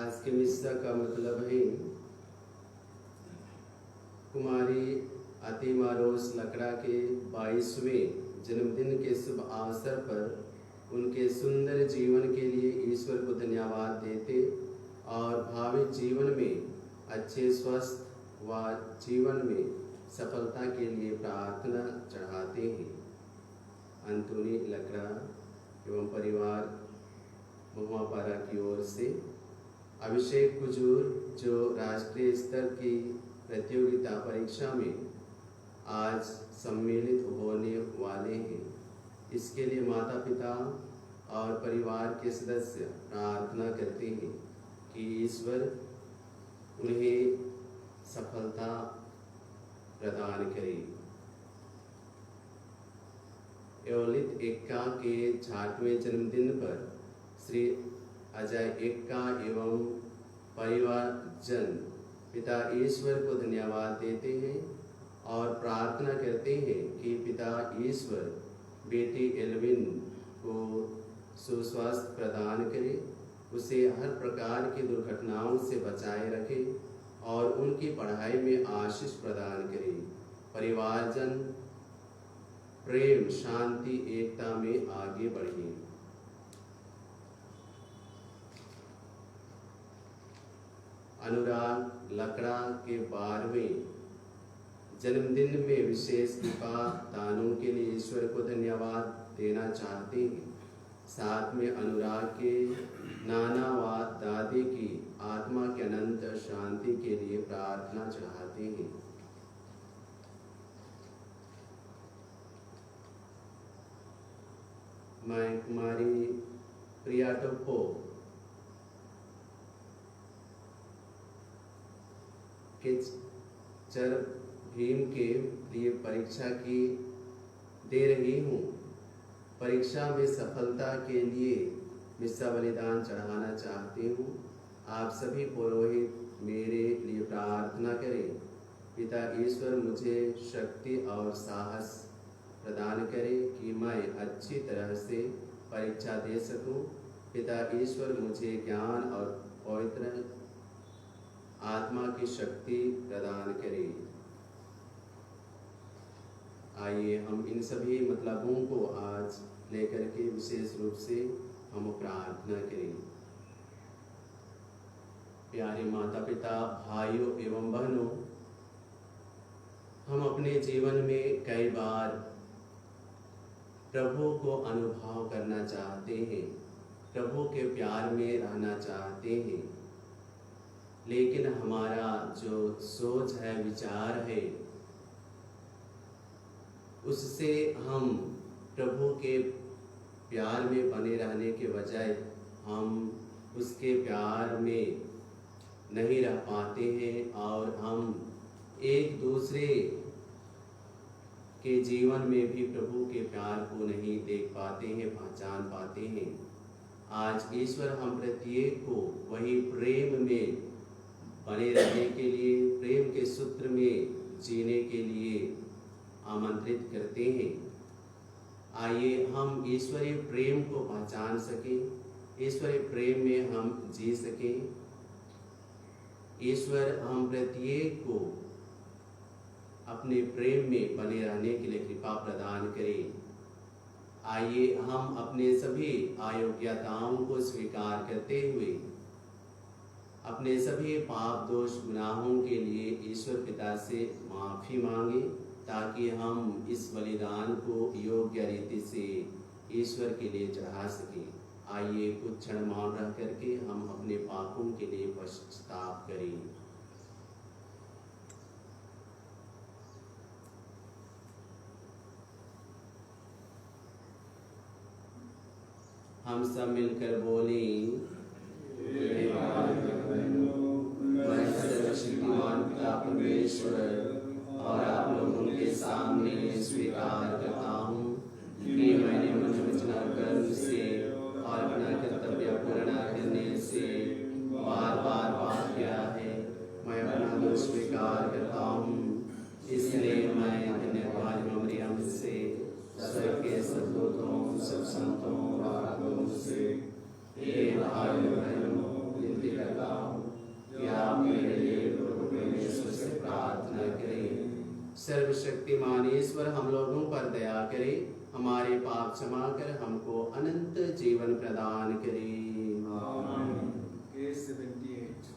आज के मिस्सा का मतलब है कुमारी अतिमा रोज लकड़ा के 22वें जन्मदिन के शुभ अवसर पर उनके सुंदर जीवन के लिए ईश्वर को धन्यवाद देते और भावी जीवन में अच्छे स्वस्थ व जीवन में सफलता के लिए प्रार्थना चढ़ाते हैं। अंतोनी लकड़ा एवं परिवार महुआपारा की ओर से अभिषेक कुजूर जो राष्ट्रीय स्तर की प्रतियोगिता परीक्षा में आज सम्मिलित होने वाले हैं, इसके लिए माता पिता और परिवार के सदस्य प्रार्थना करते हैं कि ईश्वर उन्हें सफलता प्रदान करे। एवलित एक्का के 60वें जन्मदिन पर श्री अजय एक्का एवं परिवारजन पिता ईश्वर को धन्यवाद देते हैं और प्रार्थना करते हैं कि पिता ईश्वर बेटी एल्विन को सुस्वास्थ्य प्रदान करे, उसे हर प्रकार की दुर्घटनाओं से बचाए रखे और उनकी पढ़ाई में आशीष प्रदान करे। परिवारजन प्रेम, शांति, एकता में आगे बढ़े। अनुराग लकड़ा के 12वें जन्मदिन में विशेष कृपा दानों के लिए ईश्वर को धन्यवाद देना चाहते हैं। साथ में अनुराग के नाना व दादी की आत्मा के अनंत शांति के लिए प्रार्थना चढ़ाते हैं। मैं कुमारी प्रिया टोप्पो के चर भीम के लिए परीक्षा की दे रही हूँ। परीक्षा में सफलता के लिए मिस्सा बलिदान चढ़ाना चाहती हूँ। आप सभी पुरोहित मेरे लिए प्रार्थना करें। पिता ईश्वर मुझे शक्ति और साहस प्रदान करे कि मैं अच्छी तरह से परीक्षा दे सकूं। पिता ईश्वर मुझे ज्ञान और पवित्र आत्मा की शक्ति प्रदान करे। आइए हम इन सभी मतलबों को आज लेकर के विशेष रूप से हम प्रार्थना करें। प्यारे माता पिता, भाइयों एवं बहनों, हम अपने जीवन में कई बार प्रभु को अनुभव करना चाहते हैं, प्रभु के प्यार में रहना चाहते हैं, लेकिन हमारा जो सोच है, विचार है, उससे हम प्रभु के प्यार में बने रहने के बजाय हम उसके प्यार में नहीं रह पाते हैं और हम एक दूसरे के जीवन में भी प्रभु के प्यार को नहीं देख पाते हैं, पहचान पाते हैं। आज ईश्वर हम प्रत्येक को वही प्रेम में बने रहने के लिए, प्रेम के सूत्र में जीने के लिए आमंत्रित करते हैं। आइए हम ईश्वरीय प्रेम को पहचान सकें, ईश्वरीय प्रेम में हम जी सकें। ईश्वर हम प्रत्येक को अपने प्रेम में बने रहने के लिए कृपा प्रदान करें। आइए हम अपने सभी अयोग्यताओं को स्वीकार करते हुए अपने सभी पाप दोष गुनाहों के लिए ईश्वर पिता से माफ़ी मांगे, ताकि हम इस बलिदान को योग्य रीति से ईश्वर के लिए चढ़ा सकें। आइए कुछ क्षण मौन रह करके हम अपने पापों के लिए पश्चाताप करें। हम सब मिलकर बोलें, मैं सर्वशक्तिमान पिता परमेश्वर और आप लोगों के सामने स्वीकार करता हूँ कि मैंने मन वचन कर्म से और अपना कर्तव्य पूर्ण करने से बार बार पाप किया है। मैं अपना दोष स्वीकार करता हूँ, इसलिए मैं धन्यवाद मरियम से, स्वर्ग के सब दूतों, सब संतों और आप लोगों से, हे भाइयों बहनों, विनती करता हूँ सर्वशक्तिमान ईश्वर हम लोगों पर दया करे, हमारे पाप क्षमा कर हमको अनंत जीवन प्रदान करे। आमीन। Case 78।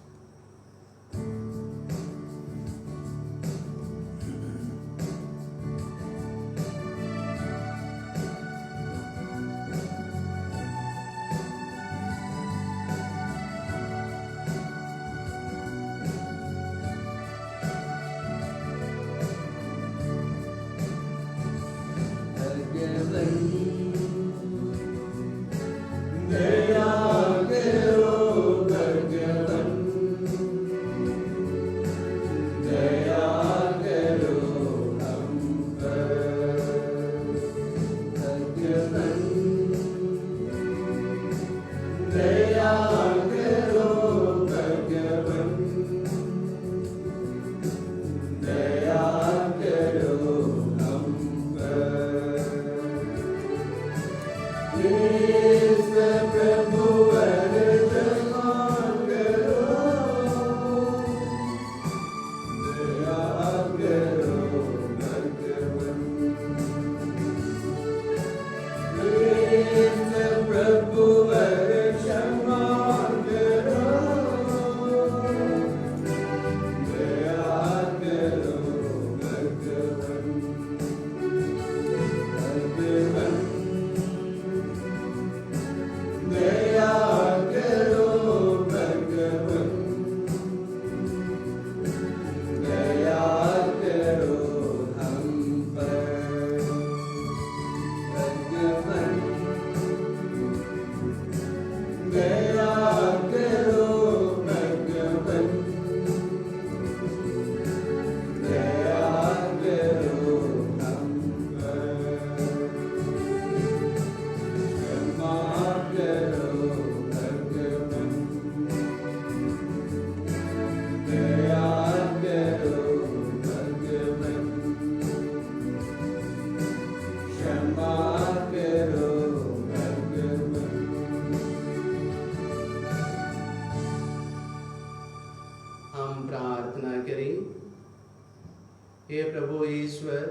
हे प्रभु ईश्वर,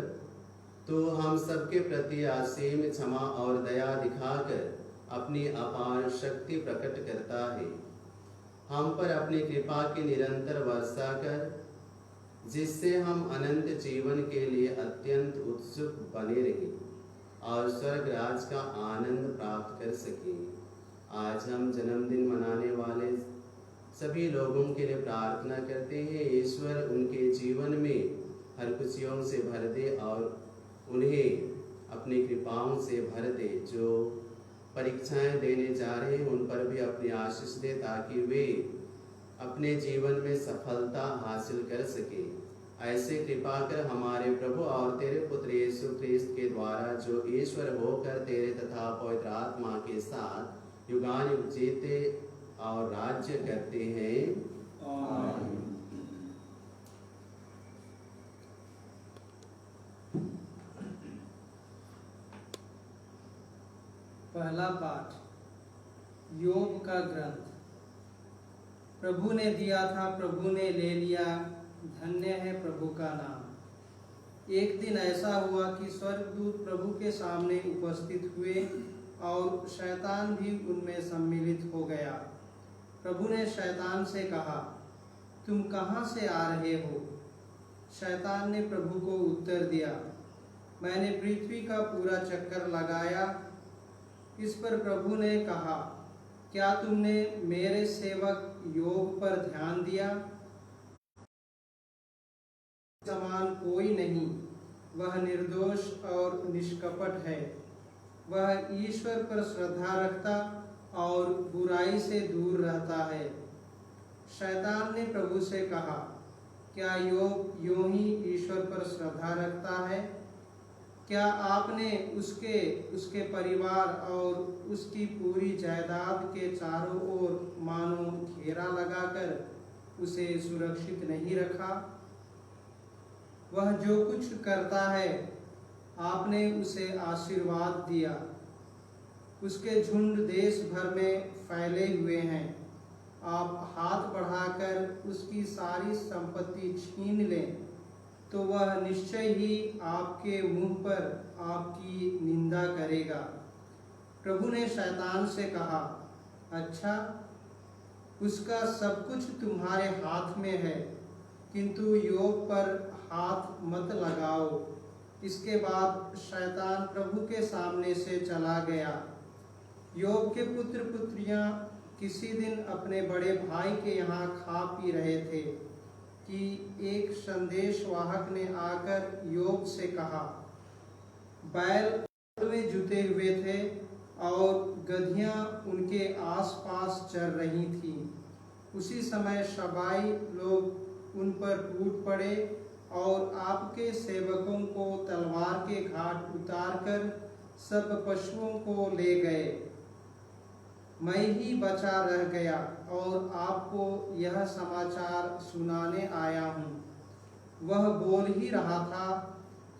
तू हम सबके प्रति असीम क्षमा और दया दिखाकर अपनी अपार शक्ति प्रकट करता है। हम पर अपनी कृपा की निरंतर वर्षा कर, जिससे हम अनंत जीवन के लिए अत्यंत उत्सुक बने रहें और स्वर्ग राज का आनंद प्राप्त कर सकें। आज हम जन्मदिन मनाने वाले सभी लोगों के लिए प्रार्थना करते हैं। ईश्वर उनके जीवन में हर खुशियों से भर दे और उन्हें अपनी कृपाओं से भर दे। जो परीक्षाएं देने जा रहे हैं उन पर भी अपनी आशीष दे, ताकि वे अपने जीवन में सफलता हासिल कर सके। ऐसे कृपा कर हमारे प्रभु और तेरे पुत्र यीशु ख्रिस्त के द्वारा, जो ईश्वर होकर तेरे तथा पवित्र आत्मा के साथ युगानुयुग जीते और राज्य करते हैं। आमीन। पहला पाठ योग का ग्रंथ। प्रभु ने दिया था, प्रभु ने ले लिया, धन्य है प्रभु का नाम। एक दिन ऐसा हुआ कि स्वर्गदूत प्रभु के सामने उपस्थित हुए और शैतान भी उनमें सम्मिलित हो गया। प्रभु ने शैतान से कहा, तुम कहाँ से आ रहे हो? शैतान ने प्रभु को उत्तर दिया, मैंने पृथ्वी का पूरा चक्कर लगाया। इस पर प्रभु ने कहा, क्या तुमने मेरे सेवक योग पर ध्यान दिया? समान कोई नहीं, वह निर्दोष और निष्कपट है। वह ईश्वर पर श्रद्धा रखता और बुराई से दूर रहता है। शैतान ने प्रभु से कहा, क्या योग यूं ही ईश्वर पर श्रद्धा रखता है? क्या आपने उसके परिवार और उसकी पूरी जायदाद के चारों ओर मानो घेरा लगाकर उसे सुरक्षित नहीं रखा? वह जो कुछ करता है आपने उसे आशीर्वाद दिया। उसके झुंड देश भर में फैले हुए हैं। आप हाथ बढ़ाकर उसकी सारी संपत्ति छीन लें तो वह निश्चय ही आपके मुंह पर आपकी निंदा करेगा। प्रभु ने शैतान से कहा, अच्छा, उसका सब कुछ तुम्हारे हाथ में है, किंतु योग पर हाथ मत लगाओ। इसके बाद शैतान प्रभु के सामने से चला गया। योग के पुत्र पुत्रियां किसी दिन अपने बड़े भाई के यहाँ खा पी रहे थे कि एक संदेशवाहक ने आकर योग से कहा, बैल में जुते हुए थे और गधियां उनके आसपास चर रही थीं। उसी समय शबाई लोग उन पर टूट पड़े और आपके सेवकों को तलवार के घाट उतारकर सब पशुओं को ले गए। मैं ही बचा रह गया और आपको यह समाचार सुनाने आया हूँ। वह बोल ही रहा था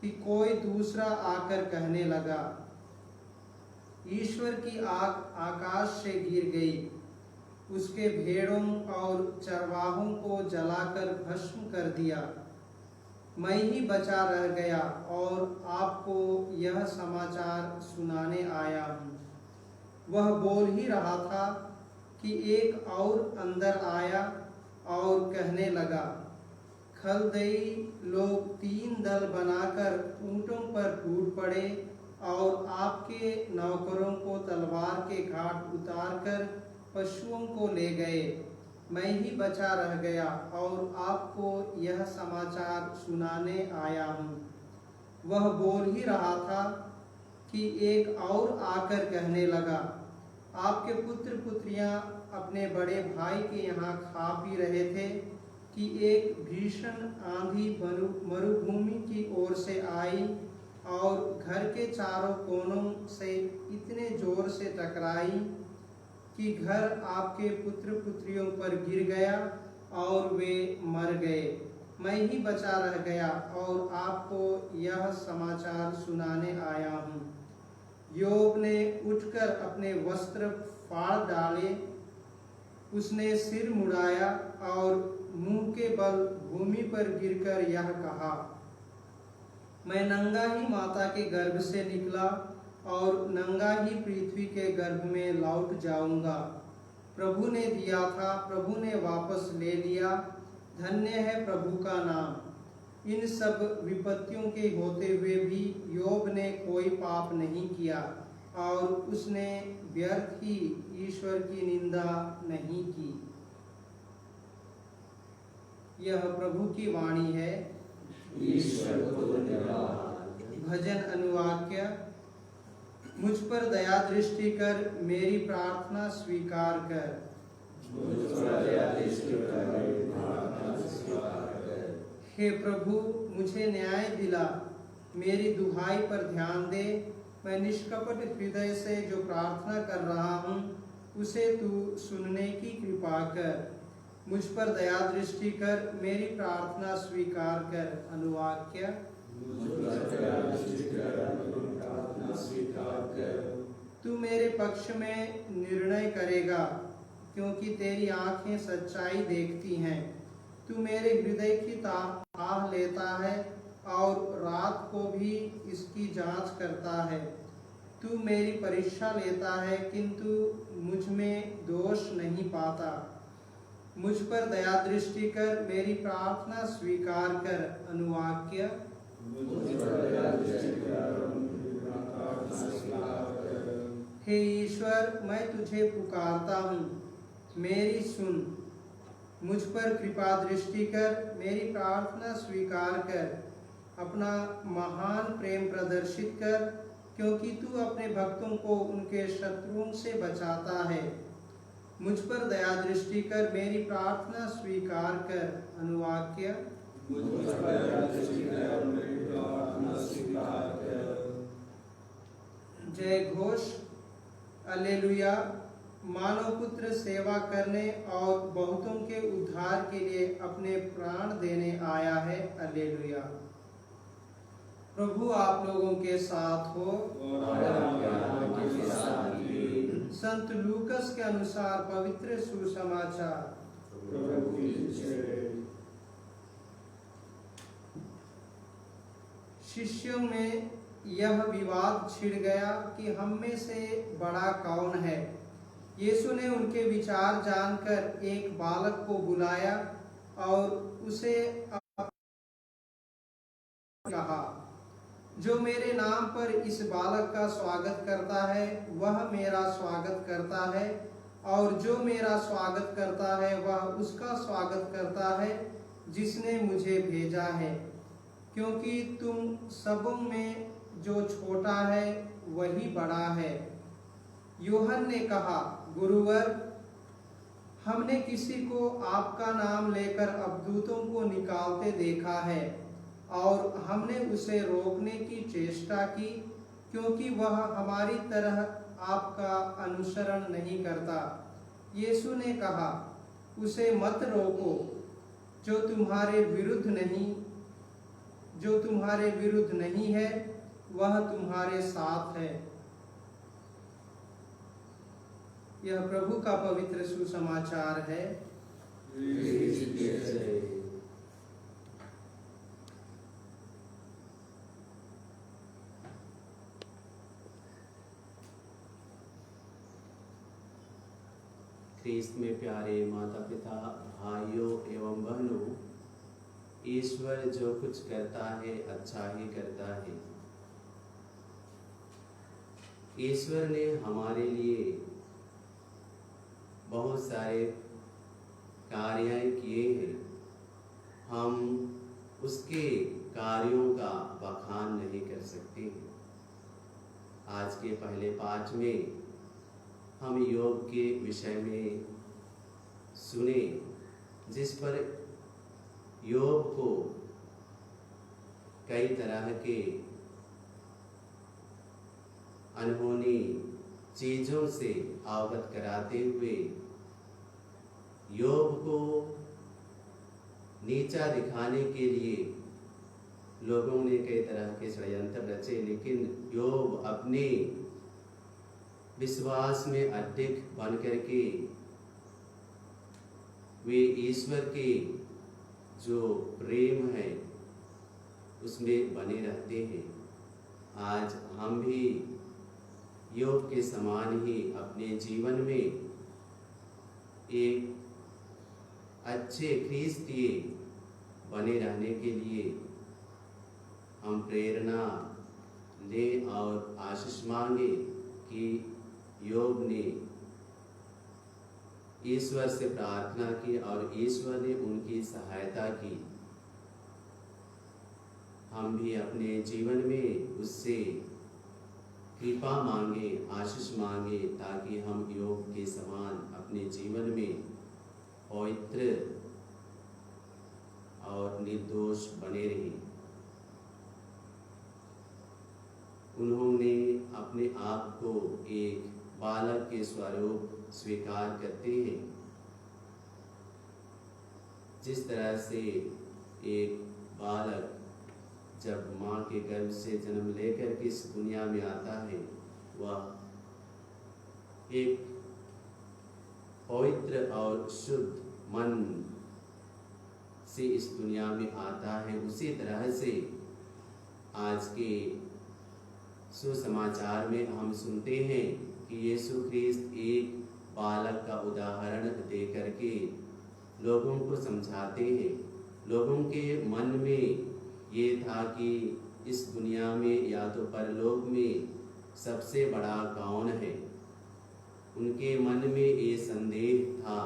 कि कोई दूसरा आकर कहने लगा, ईश्वर की आग आकाश से गिर गई, उसके भेड़ों और चरवाहों को जलाकर भस्म कर दिया। मैं ही बचा रह गया और आपको यह समाचार सुनाने आया हूँ। वह बोल ही रहा था कि एक और अंदर आया और कहने लगा, खलदई लोग 3 दल बनाकर ऊँटों पर टूट पड़े और आपके नौकरों को तलवार के घाट उतारकर पशुओं को ले गए। मैं ही बचा रह गया और आपको यह समाचार सुनाने आया हूँ। वह बोल ही रहा था कि एक और आकर कहने लगा, आपके पुत्र पुत्रियां अपने बड़े भाई के यहाँ खा पी रहे थे कि एक भीषण आंधी मरुभूमि की ओर से आई और घर के चारों कोनों से इतने जोर से टकराई कि घर आपके पुत्र पुत्रियों पर गिर गया और वे मर गए। मैं ही बचा रह गया और आपको यह समाचार सुनाने आया हूँ। योब ने उठकर अपने वस्त्र फाड़ डाले, उसने सिर मुड़ाया और मुंह के बल भूमि पर गिरकर यह कहा, मैं नंगा ही माता के गर्भ से निकला और नंगा ही पृथ्वी के गर्भ में लौट जाऊंगा। प्रभु ने दिया था, प्रभु ने वापस ले लिया, धन्य है प्रभु का नाम। इन सब विपत्तियों के होते हुए भी योब ने कोई पाप नहीं किया और उसने व्यर्थ ही ईश्वर की निंदा नहीं की। यह प्रभु की वाणी है। ईश्वर को धन्यवाद। भजन अनुवाक्य। मुझ पर दया दृष्टि कर, मेरी प्रार्थना स्वीकार कर। मुझ पर दया दृष्टि कर, मेरी प्रार्थना स्वीकार कर। हे प्रभु, मुझे न्याय दिला, मेरी दुहाई पर ध्यान दे। मैं निष्कपट हृदय से जो प्रार्थना कर रहा हूँ, उसे तू सुनने की कृपा कर। मुझ पर दया दृष्टि कर, मेरी प्रार्थना स्वीकार कर। अनुवाक्य। मुझ पर दया दृष्टि कर, मेरी प्रार्थना स्वीकार कर। तू मेरे पक्ष में निर्णय करेगा, क्योंकि तेरी आंखें सच्चाई देखती हैं। तू मेरे हृदय की ताह लेता है और रात को भी इसकी जांच करता है। तू मेरी परीक्षा लेता है, किंतु मुझ में दोष नहीं पाता। मुझ पर दया दृष्टि कर, मेरी प्रार्थना स्वीकार कर। अनुवाक्य। मुझ पर दया दृष्टि कर, मेरी प्रार्थना स्वीकार कर। हे ईश्वर, मैं तुझे पुकारता हूँ, मेरी सुन। मुझ पर कृपा दृष्टि कर, मेरी प्रार्थना स्वीकार कर। अपना महान प्रेम प्रदर्शित कर, क्योंकि तू अपने भक्तों को उनके शत्रुओं से बचाता है। मुझ पर दया दृष्टि कर, मेरी प्रार्थना स्वीकार कर। अनुवाक्य। मुझ पर दया दृष्टि कर, मेरी प्रार्थना स्वीकार कर। जय घोष। alleluia। मानव पुत्र सेवा करने और बहुतों के उद्धार के लिए अपने प्राण देने आया है। alleluia। प्रभु आप लोगों के साथ हो। और आपके साथ भी। संत लूकस के अनुसार पवित्र सुसमाचार। प्रभु की जय। शिष्यों में यह विवाद छिड़ गया कि हम में से बड़ा कौन है। यीशु ने उनके विचार जानकर एक बालक को बुलाया और उसे कहा, जो मेरे नाम पर इस बालक का स्वागत करता है वह मेरा स्वागत करता है, और जो मेरा स्वागत करता है वह उसका स्वागत करता है जिसने मुझे भेजा है। क्योंकि तुम सबों में जो छोटा है वही बड़ा है। यूहन्ना ने कहा, गुरुवर, हमने किसी को आपका नाम लेकर अबदूतों को निकालते देखा है, और हमने उसे रोकने की चेष्टा की, क्योंकि वह हमारी तरह आपका अनुसरण नहीं करता। यीशु ने कहा, उसे मत रोको, जो तुम्हारे विरुद्ध नहीं है वह तुम्हारे साथ है। यह प्रभु का पवित्र सुसमाचार है। ख्रीस्त में प्यारे माता पिता, भाइयों एवं बहनों, ईश्वर जो कुछ करता है अच्छा ही करता है। ईश्वर ने हमारे लिए बहुत सारे कार्य किए हैं। हम उसके कार्यों का बखान नहीं कर सकते हैं। आज के पहले पाठ में हम योग के विषय में सुने, जिस पर योग को कई तरह के अनहोनी चीजों से अवगत कराते हुए योग को नीचा दिखाने के लिए लोगों ने कई तरह के षड्यंत्र रचे, लेकिन योग अपने विश्वास में अडिग बन करके वे ईश्वर के जो प्रेम है उसमें बने रहते हैं। आज हम भी योग के समान ही अपने जीवन में एक अच्छे ख्रीस्तीय बने रहने के लिए हम प्रेरणा लें और आशीष मांगे कि योग ने ईश्वर से प्रार्थना की और ईश्वर ने उनकी सहायता की। हम भी अपने जीवन में उससे कृपा मांगे, आशीष मांगे, ताकि हम योग के समान अपने जीवन में पवित्र और निर्दोष बने रहें। उन्होंने अपने आप को एक बालक के स्वरूप स्वीकार करते हैं। जिस तरह से एक बालक जब माँ के गर्भ से जन्म लेकर के इस दुनिया में आता है, वह एक पवित्र और शुद्ध मन से इस दुनिया में आता है। उसी तरह से आज के सुसमाचार में हम सुनते हैं कि यीशु ख्रीस्त एक बालक का उदाहरण दे करके लोगों को समझाते हैं। लोगों के मन में ये था कि इस दुनिया में या तो परलोक में सबसे बड़ा कौन है। उनके मन में ये संदेह था,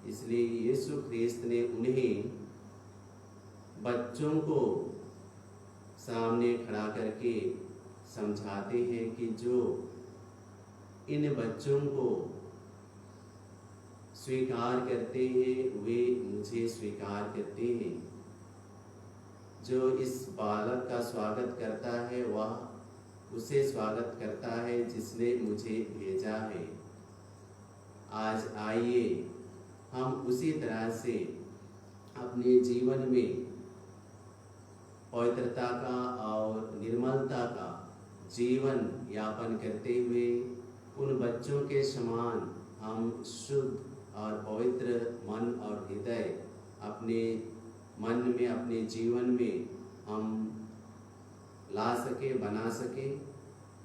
इसलिए यीशु ख्रीस्त ने उन्हें बच्चों को सामने खड़ा करके समझाते हैं कि जो इन बच्चों को स्वीकार करते हैं वे मुझे स्वीकार करते हैं। जो इस बालक का स्वागत करता है वह उसे स्वागत करता है जिसने मुझे भेजा है। आज आइए हम उसी तरह से अपने जीवन में पवित्रता का और निर्मलता का जीवन यापन करते हुए उन बच्चों के समान हम शुद्ध और पवित्र मन और हृदय अपने मन में, अपने जीवन में हम ला सके, बना सके।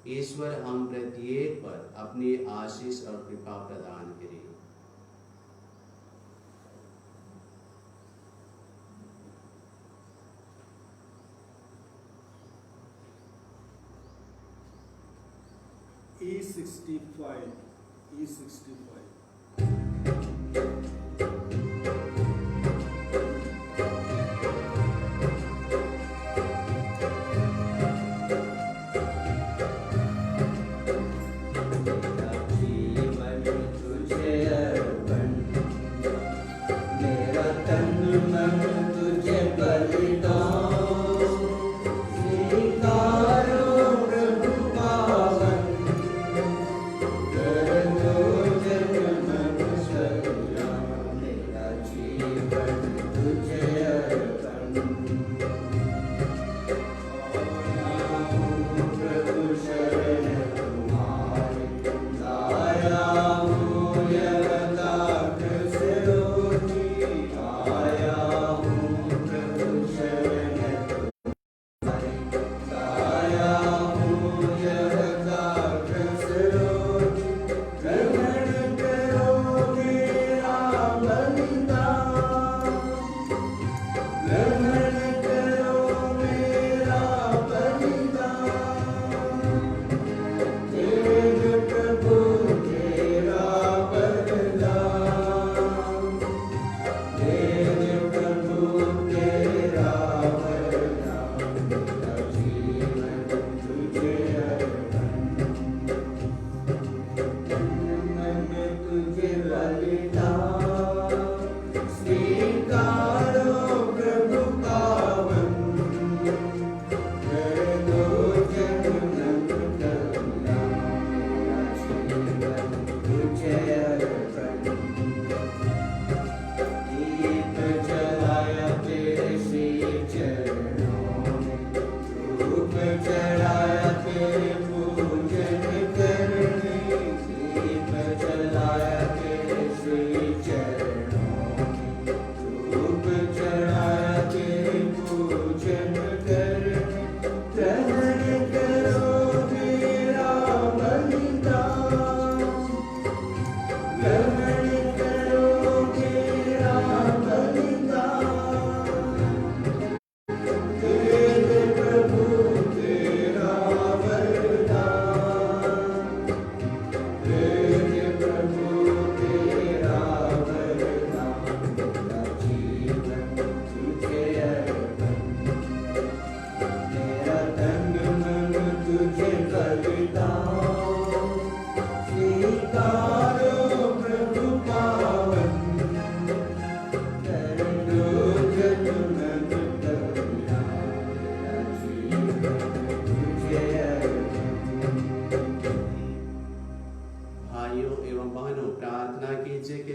ईश्वर हम प्रत्येक पर अपनी आशीष और कृपा प्रदान करे। E65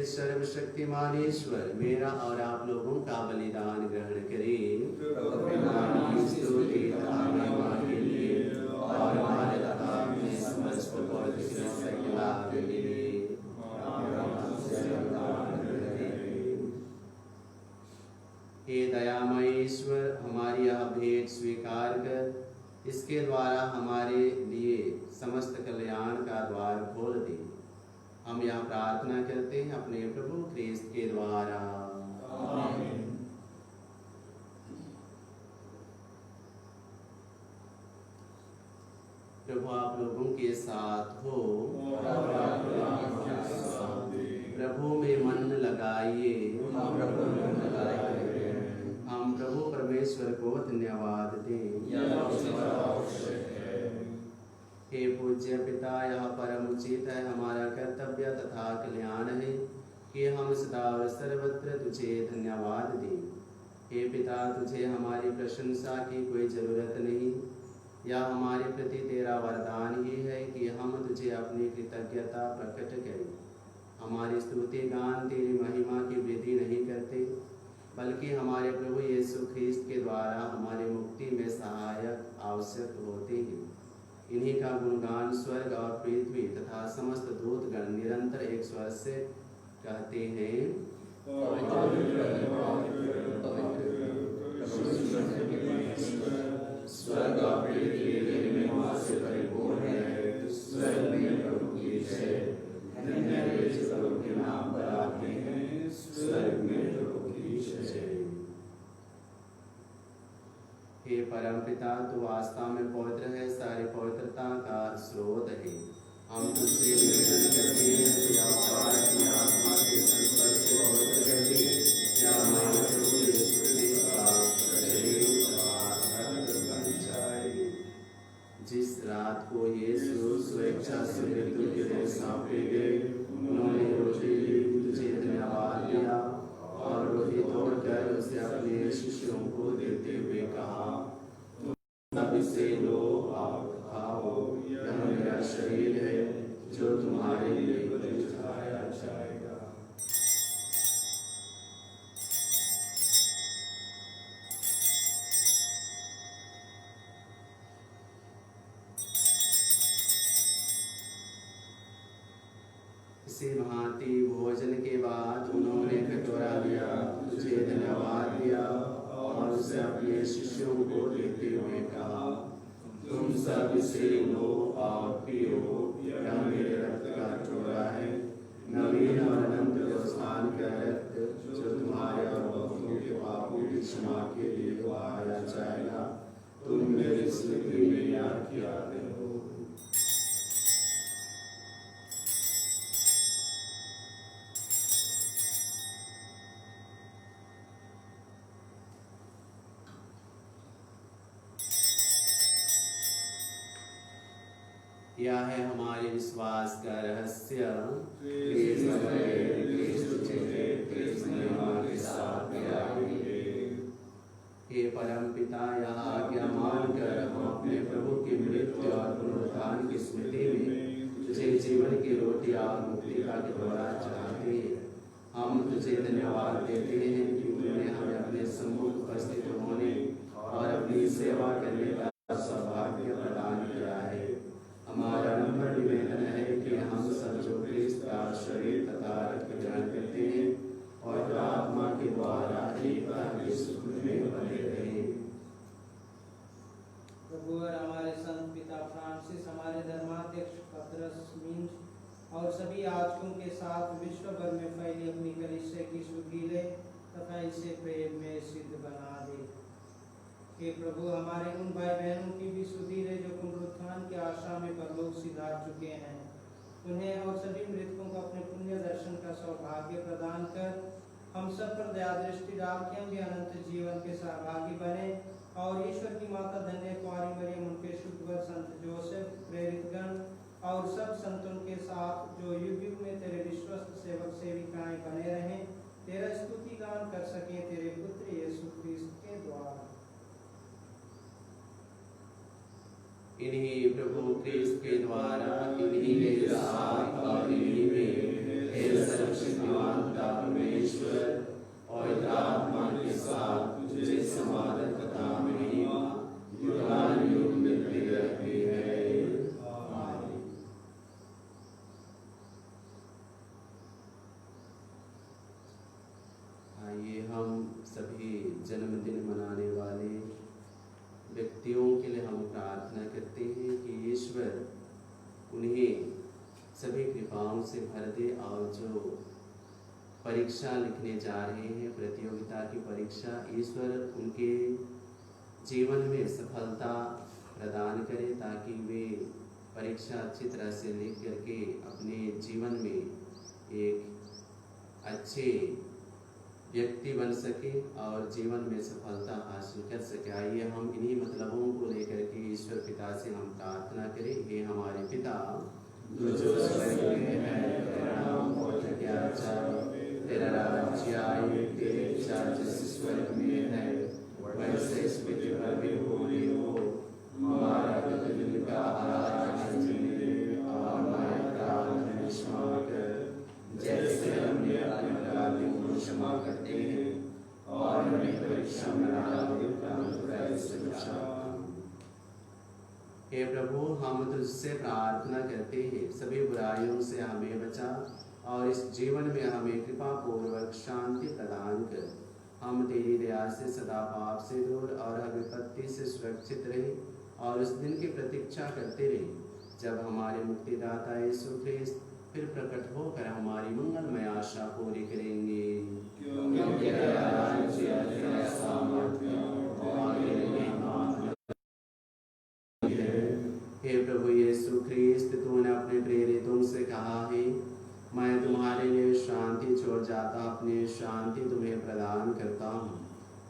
सर्वशक्तिमान ईश्वर मेरा और आप लोगों का बलिदान ग्रहण करे। स्तुति तथा महिमा के लिए और हमारे तथा अपने समस्त पवित्र के लाभ के लिए हे दयामय ईश्वर, हमारी यह भेंट स्वीकार कर इसके द्वारा हमारे लिए समस्त कल्याण का द्वार खोल दे। हम यह प्रार्थना करते हैं अपने प्रभु ख्रीस्त के द्वारा। आमीन। प्रभु आप लोगों के साथ हो। प्रभु में मन लगाइए। हम प्रभु परमेश्वर को धन्यवाद दें। हे पूज्य पिता, यह परम उचित है, हमारा कर्तव्य तथा कल्याण है कि हम सदा और सर्वत्र तुझे धन्यवाद दें। हे पिता, तुझे हमारी प्रशंसा की कोई जरूरत नहीं, यह हमारे प्रति तेरा वरदान ही है कि हम तुझे अपनी कृतज्ञता प्रकट करें। हमारी स्तुति गान तेरी महिमा की वृद्धि नहीं करते, बल्कि हमारे प्रभु यीशु ख्रीस्त के द्वारा हमारी मुक्ति में सहायक आवश्यक होते हैं। इन्हीं का गुणगान स्वर्ग और पृथ्वी तथा समस्त दूतगण निरंतर एक स्वर से कहते हैं। स्वर्ग आपके लिए महिमा से परिपूर्ण है। स्वर्ग में प्रभु की जय। धन्य वे जो प्रभु के नाम पर आते हैं। स्वर्ग में प्रभु की जय। हे परम पिता, तू वास्तव में पवित्र है, सारी पवित्रता का स्रोत है। हम तुझसे निवेदन करते हैं कि अवतार की आत्मा के संस्पर्श से पवित्र कर दे, या हमारे प्रभु यीशु क्रिस्त का शरीर और रक्त बन जाए। जिस रात को यीशु स्वेच्छा से मृत्यु के लिए सौंपे गए, उन्होंने रोटी ली, तुझे धन्यवाद दिया और रोटी तोड़कर उसे अपने शिष्यों को देते हुए कहा, तुम इसे लो और खाओ, यह मेरा शरीर है जो तुम्हारे लिए बलि चढ़ाया जाएगा। इसी भांति भोजन के बाद उन्होंने कटोरा लिया, तुझे धन्यवाद दिया और उसे अपने शिष्यों को देते हुए कहा, तुम सब इसे लो और पियो, यह मेरे रक्त का कटोरा है, नवीन और अनंत व्यवस्थान का रक्त, जो तुम्हारे और बहुतों के पापों की क्षमा के लिए बहाया जाएगा। तुम मेरी स्मृति में याद किया करो। यह है हमारे विश्वास का रहस्य। हे परम पिता, यह आज्ञा मानकर हम अपने प्रभु की मृत्यु और पुनरुत्थान की स्मृति में तुझे जीवन की रोटी और मुक्ति का कटोरा चढ़ाते हैं। हम तुझे धन्यवाद देते हैं कि तूने हमें अपने सम्मुख उपस्थित होने और अपनी सेवा करने का सौभाग्य प्रदान किया है। हमारा नम्र निवेदन है कि हम सब जो क्रिस्त का शरीर तथा रक्त ग्रहण करते हैं और आत्मा के द्वारा एकता के सुख में बने रहे। प्रभु और हमारे संत पिता फ्रांसिस, हमारे धर्माध्यक्ष पतरस मिंज और सभी याजकों के साथ विश्व भर में फैली अपनी कलीसिया की सुधि ले तथा इसे प्रेम में सिद्ध बना दे। हे प्रभु, हमारे उन भाई बहनों की भी सुधि ले जो पुनरुत्थान की आशा में परलोक सिधार चुके हैं। उन्हें और सभी मृतकों को अपने पुण्य दर्शन का सौभाग्य प्रदान कर हम सब पर दया दृष्टि डाल के हम भी अनंत जीवन के सहभागी बने और ईश्वर की माता धन्य कुंवारी मरियम, उनके शुद्ध वर संत जोसेफ, प्रेरितगण और सब संतों के साथ जो युग युग में तेरे विश्वस्त सेवक सेविकाएं बने रहें, तेरा स्तुति गान कर सके तेरे पुत्र यीशु क्रिस्त के द्वारा। इन्हीं प्रभु क्रिस्त के द्वारा, इन्हीं के साथ और इन्हीं में हे सर्वशक्तिमान पिता परमेश्वर और आत्मा के साथ तुझे समाधान तथा महिमा युगान युग मिलती रहती है। आमीन। आइए हम सभी जन्मदिन मनाने वाले व्यक्तियों के लिए हम प्रार्थना करते हैं कि ईश्वर उन्हें सभी कृपाओं से भर दे और जो परीक्षा लिखने जा रहे हैं, प्रतियोगिता की परीक्षा, ईश्वर उनके जीवन में सफलता प्रदान करे ताकि वे परीक्षा अच्छी तरह से लिख करके अपने जीवन में एक अच्छे व्यक्ति बन सके और जीवन में सफलता हासिल कर सके। आइए हम इन्हीं मतलबों को लेकर के ईश्वर पिता से हम प्रार्थना करें। हे हमारे पिता जो स्वर्ग में है, तेरा नाम पवित्र किया जाए, तेरा राज्य आए, तेरी इच्छा जैसे स्वर्ग में है वैसे इस पृथ्वी पर भी पूरी हो। हमारा प्रतिदिन का आहार आज हमें दे और हमारे अपराध हमें क्षमा कर, जैसे हमने अपने अपराधियों को क्षमा करते हैं, और हमें परीक्षा में न डालो परंतु बुराई से बचाओ। हे प्रभु, हम तुझसे प्रार्थना करते हैं, सभी बुराइयों से हमें बचा और इस जीवन में हमें कृपा पूर्वक शांति प्रदान कर। हम तेरी दया से सदा पाप से दूर और हर विपत्ति से सुरक्षित रहे और उस दिन की प्रतीक्षा करते रहे जब हमारे मुक्तिदाता यीशु ख्रिस्त फिर प्रकट होकर हमारी मंगलमय आशा पूरी करेंगे। क्योंकि तेरा राज्य तेरा सामर्थ्य और तेरी महिमा है। हे प्रभु यीशु ख्रिस्त, तूने अपने प्रेरितों से कहा है, मैं तुम्हारे लिए शांति छोड़ जाता, अपनी शांति तुम्हें प्रदान करता हूँ।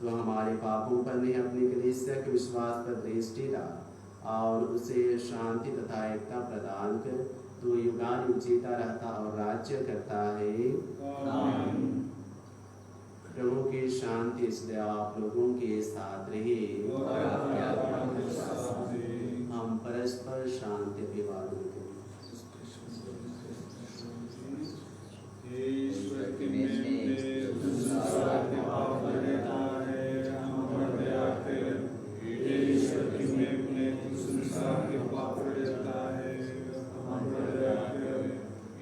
तो हमारे पापों पर नहीं, अपनी कलीसिया के विश्वास पर दृष्टि डाल और उसे शांति तथा एकता प्रदान कर। तू युगानुयुग जीता रहता और राज्य करता है। आमीन। प्रभु की शांति इसलिए आप लोगों के साथ रहे। हम परस्पर शांति अभिवादन करें। ईश्वर की मेरे संसार के पाप लेता है, हम पर दया कर। ईश्वर की मेरे संसार के पाप लेता है, हम पर दया कर।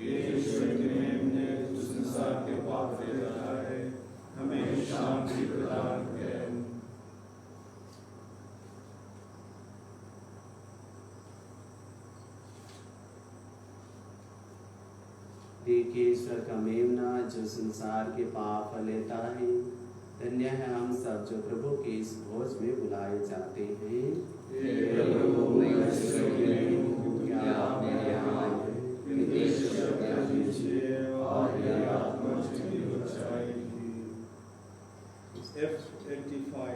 ईश्वर की मेरे संसार के पाप लेता है, हमें शांति प्रदान कर। देखिए ईश्वर का मेमना जो संसार के पाप लेता है। धन्य है हम सब जो प्रभु के इस भोज में बुलाए जाते हैं। प्रभु मैं क्या आप मेरे यहाँ आए, विदेश कर दीजिए और मेरी आत्मा चली हो जाएगी। F85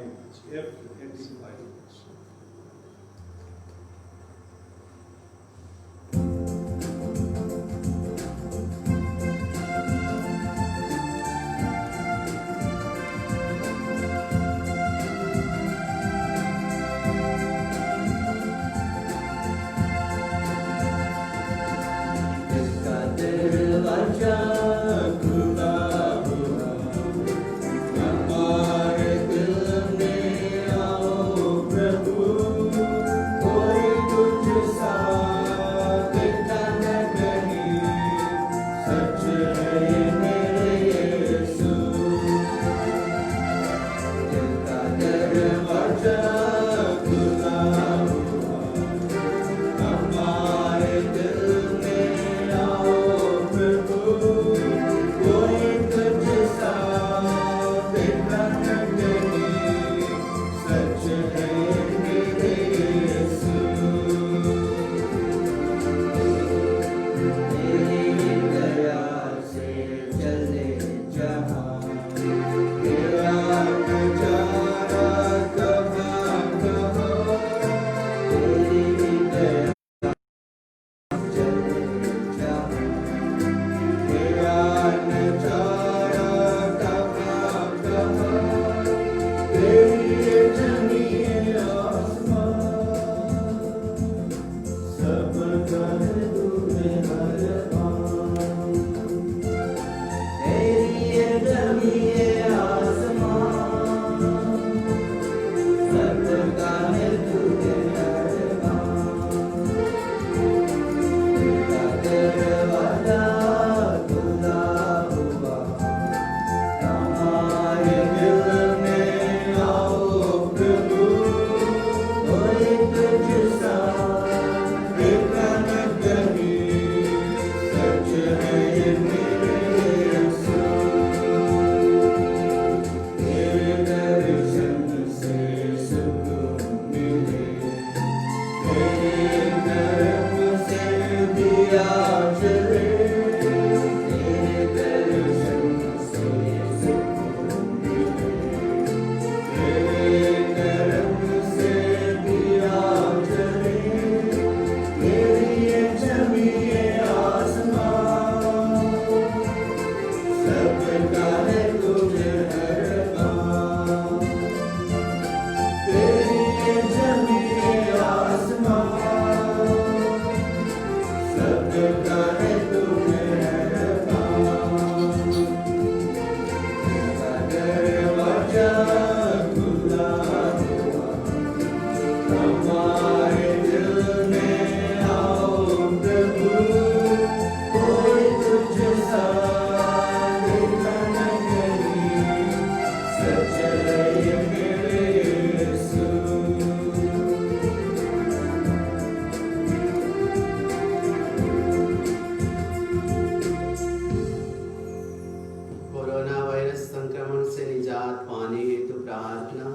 Amen. कोरोना वायरस संक्रमण से निजात पाने हेतु प्रार्थना।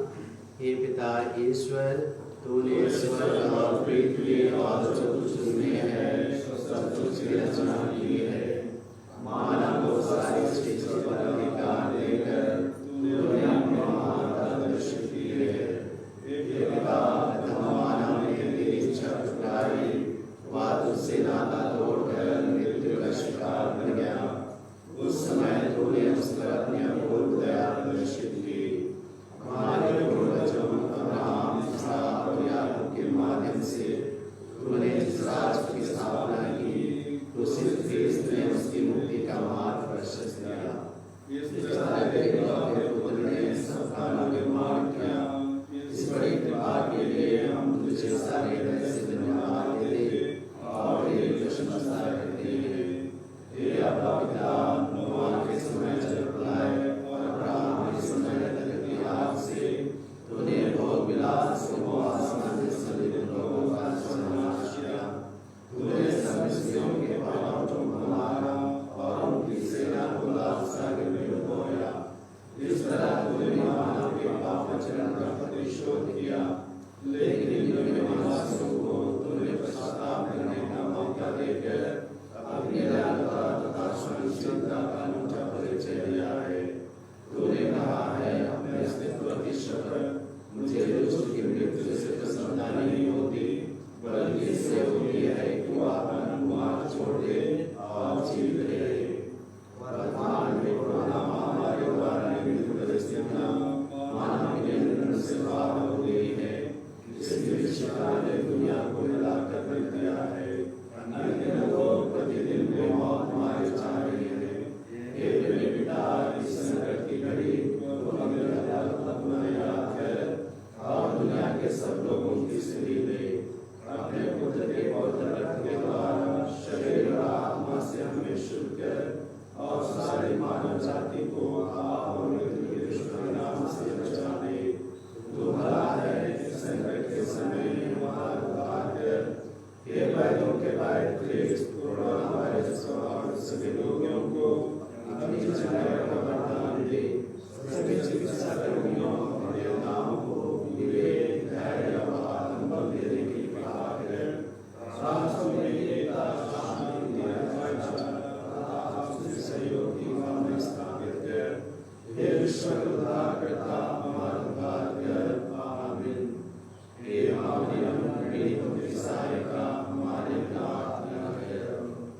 हे पिता ईश्वर, तूने स्वर्ग और पृथ्वी और जो कुछ उनमें है सब कुछ की रचना की है। मानव को सारी चीजों पर अधिकार देकर तूने अपनी महानता प्रदर्शित की है। हे पिता, प्रथम मानव ने तेरी इच्छा ठुकराई, वह तुझसे नाता तोड़कर मृत्यु का शिकार बन गया। उस समय तूने उस पर अपनी अपूर्व दया प्रदर्शित की। हमारे पूर्वजों अब्राहम, इसहाक और याकूब के माध्यम से तूने जिस राष्ट्र की स्थापना की, उसी ख्रीस्त ने उसकी मुक्ति का मार्ग प्रशस्त किया। इस तरह तेरे अपने पुत्र ने सबका निर्माण किया। इस बड़ी कृपा के लिए हम तुझे सारे हृदय से धन्यवाद देते और तेरी प्रशंसा करते हैं। हे अपना पिता, नूह के समय जल प्रलय और अब्राहम के समय नगर की आग से तूने भोग विलास को आसमान में सभी लोगों का सर्वनाश किया। तूने सब स्त्रियों के पापों को मारा और उनकी सेना को लाल सागर में डुबोया। इस तरह तूने मानव के पापाचरण का प्रतिशोध किया, लेकिन इनके मानसों को तूने पश्चाताप करने का मौका देकर अपनी दयालुता तथा सहनशीलता का अनूठा परिचय दिया है। तूने कहा है, अपने अस्तित्व की शपथ, मुझे दुष्ट की मृत्यु से प्रसन्नता नहीं होती, बल्कि इससे होती है कि वह अपना अनुमान छोड़ दे और जीवित रहे। वर्तमान में कोरोना महामारी द्वारा निर्मित परिस्थितियां मानव के नियंत्रण से बाहर हो गई है। इसलिए शिक्षा ने दुनिया को हिलाकर रख दिया है। अन्य लोग प्रतिदिन बेमौत मारे जा रहे हैं। हे मेरे पिता, इस संकट की घड़ी को हमें अपना याद कर और दुनिया के सब लोगों की स्थिति दे। अपने पुत्र के पवित्र रक्त के द्वारा शरीर और आत्मा से हमें शुद्ध कर और सारी मानव जाति को पाप और मृत्यु के दुष्परिणाम से बचा दे। तू भला है, संकट के समय हमारा उद्धार कर। हे वैद्यों के वैद्य ख्रीस्त, कोरोना वायरस और सभी रोगियों को अपनी चंगाई का वरदान दे। सभी चिकित्सा कर्मियों और योद्धाओं को विवेक, धैर्य और आत्मबल देने की कृपा कर। राष्ट्रों में एकता, शांति, सहयोग की भावना स्थापित कर। हे विश्व के उद्धारकर्ता, हमारा उद्धार कर। आमीन। हे हमारे पीड़ितों की सहायता, हमारे प्रार्थना कर।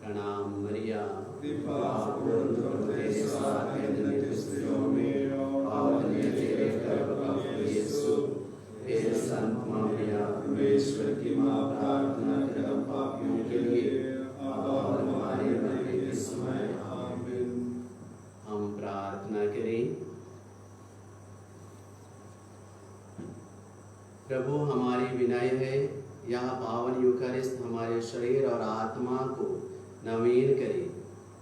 प्रणाम मरिया, कृपा पूर्ण प्रभु तेरे साथ है, धन्य स्त्रियों में और धन्य तेरे गर्भ का फल यीशु। हे संत मरिया, परमेश्वर की माँ, प्रार्थना कर हम पापियों के लिए अब और हमारे मरने के समय। आमीन। हम प्रार्थना करें। प्रभु, हमारी विनय है, यह पावन यूकरिस्त हमारे शरीर और आत्मा को नवीन करे।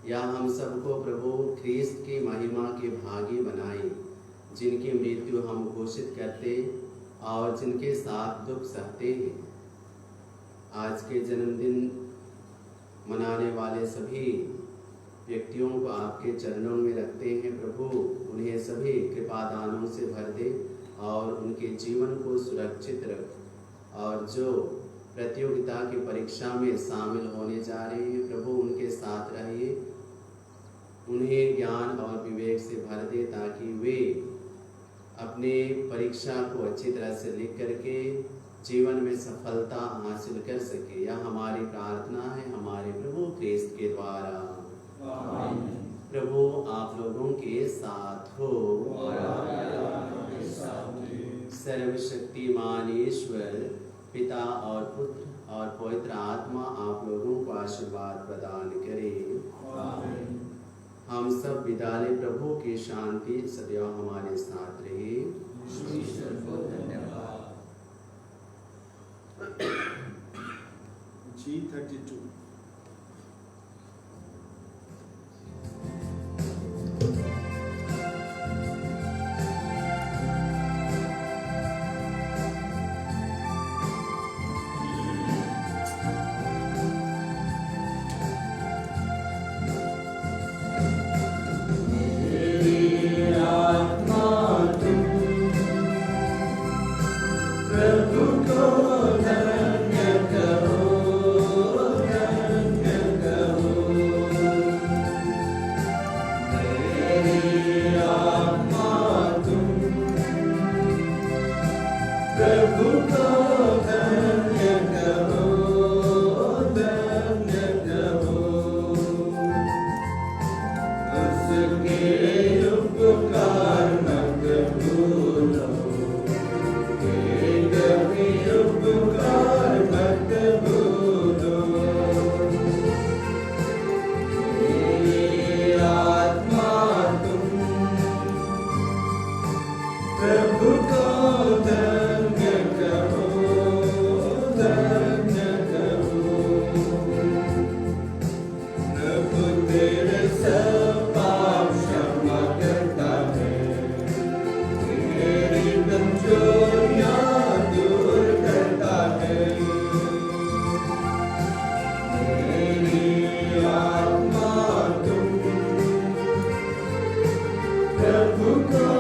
यह हम सबको प्रभु ख्रीस्त की महिमा के भागी बनाए, जिनकी मृत्यु हम घोषित करते और जिनके साथ दुख सहते हैं। आज के जन्मदिन मनाने वाले सभी व्यक्तियों को आपके चरणों में रखते हैं। प्रभु, उन्हें सभी कृपादानों से भर दे और उनके जीवन को सुरक्षित रख। और जो प्रतियोगिता की परीक्षा में शामिल होने जा रहे हैं, प्रभु उनके साथ रहिए, उन्हें ज्ञान और विवेक से भर दे, ताकि वे अपने परीक्षा को अच्छी तरह से लिख करके जीवन में सफलता हासिल कर सके। यह हमारी प्रार्थना है हमारे प्रभु ख्रीस्त के द्वारा। आमीन। प्रभु आप लोगों के साथ हो। सर्वशक्तिमान ईश्वर पिता और पुत्र और पवित्र आत्मा आप लोगों को आशीर्वाद प्रदान करे। आमीन। हम सब विदा लें। प्रभु की शांति सदैव हमारे साथ रहे। ईश्वर को धन्यवाद। G32 प्रभु को धन्य कहो, धन्य कहो। उसके उपकार मत भूलो, कभी उपकार मत भूलो। मेरी आत्मा तुम प्रभु को धन्य कहो, धन्य कहो। प्रभु तेरे सब पाप क्षमा करता है, तेरी कमजोरियां दूर करता है। मेरी आत्मा तुम प्रभु को